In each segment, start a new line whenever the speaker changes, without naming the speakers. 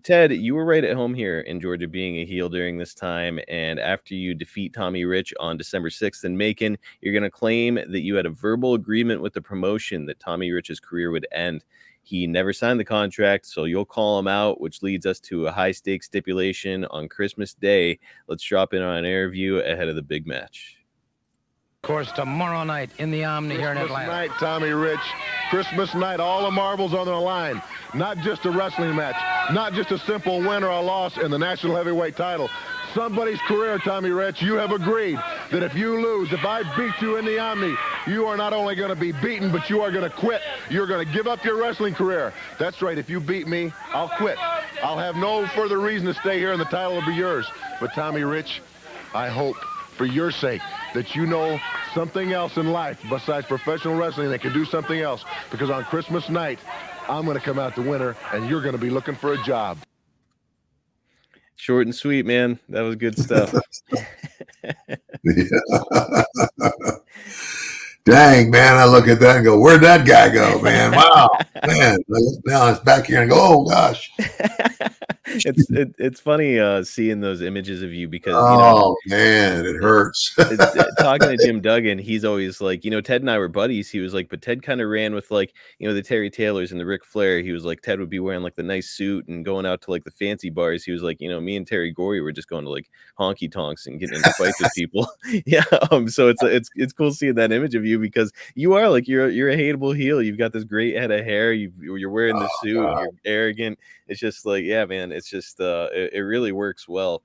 Ted, you were right at home here in Georgia being a heel during this time, and after you defeat Tommy Rich on December 6th in Macon, you're going to claim that you had a verbal agreement with the promotion that Tommy Rich's career would end. He never signed the contract, so you'll call him out, which leads us to a high-stakes stipulation on Christmas Day. Let's drop in on an interview ahead of the big match.
Of course, tomorrow night in the Omni here in Atlanta.
Christmas night, Tommy Rich. Christmas night, all the marbles on the line. Not just a wrestling match. Not just a simple win or a loss in the national heavyweight title. Somebody's career, Tommy Rich. You have agreed that if you lose, if I beat you in the Omni, you are not only going to be beaten, but you are going to quit. You're going to give up your wrestling career. That's right. If you beat me, I'll quit. I'll have no further reason to stay here, and the title will be yours. But Tommy Rich, I hope, for your sake, that you know something else in life besides professional wrestling that can do something else. Because on Christmas night, I'm going to come out the winner, and you're going to be looking for a job.
Short and sweet, man. That was good stuff.
Dang, man, I look at that and go, where'd that guy go, man? Wow, man. Now it's back here and go, oh, gosh.
It's funny seeing those images of you because
man, it hurts.
Talking to Jim Duggan, he's always like, Ted and I were buddies. He was like, but Ted kind of ran with like, the Terry Taylors and the Ric Flair. He was like, Ted would be wearing like the nice suit and going out to like the fancy bars. He was like, me and Terry Gorey were just going to like honky tonks and getting into fights with people. Yeah. So it's cool seeing that image of you because you are like you're a hateable heel. You've got this great head of hair. You're wearing the suit. You're arrogant. It's just like, yeah, man. It's just it really works well.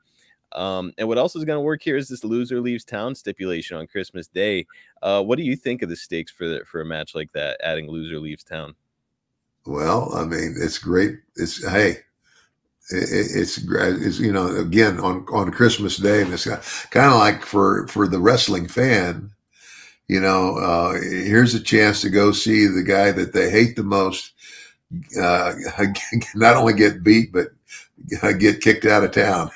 And what else is going to work here is this loser leaves town stipulation on Christmas Day. What do you think of the stakes for a match like that, adding loser leaves town?
Well, I mean, it's great. It's it's again on Christmas Day, and it's kind of like for the wrestling fan, here's a chance to go see the guy that they hate the most not only get beat but get kicked out of town.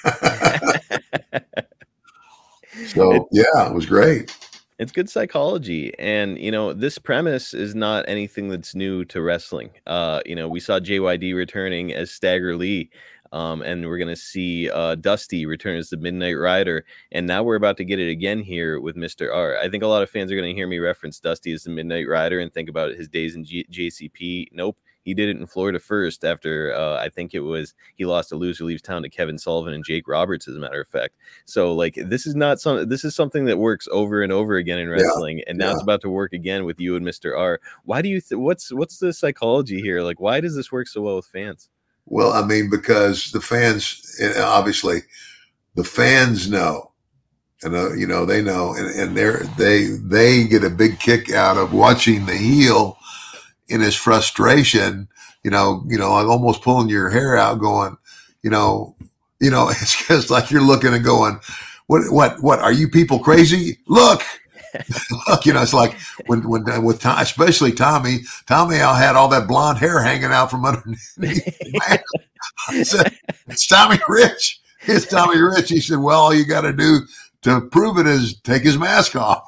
So yeah, it was great.
It's good psychology. And, this premise is not anything that's new to wrestling. We saw JYD returning as Stagger Lee. And we're going to see Dusty return as the Midnight Rider. And now we're about to get it again here with Mr. R. I think a lot of fans are going to hear me reference Dusty as the Midnight Rider and think about his days in JCP. Nope. He did it in Florida first after I think he lost a loser leaves town to Kevin Sullivan and Jake Roberts, as a matter of fact. So like this is something that works over and over again in wrestling, and now it's about to work again with you and Mr. R. Why do you what's the psychology here? Like, why does this work so well with fans?
Well, I mean, because the fans, obviously, the fans know, and they know, and they get a big kick out of watching the heel in his frustration, I'm almost pulling your hair out going, it's just like you're looking and going, what are you people crazy? Look, it's like with Tom, especially Tommy had all that blonde hair hanging out from underneath. Man, I said, it's Tommy Rich. It's Tommy Rich. He said, well, all you got to do to prove it is take his mask off.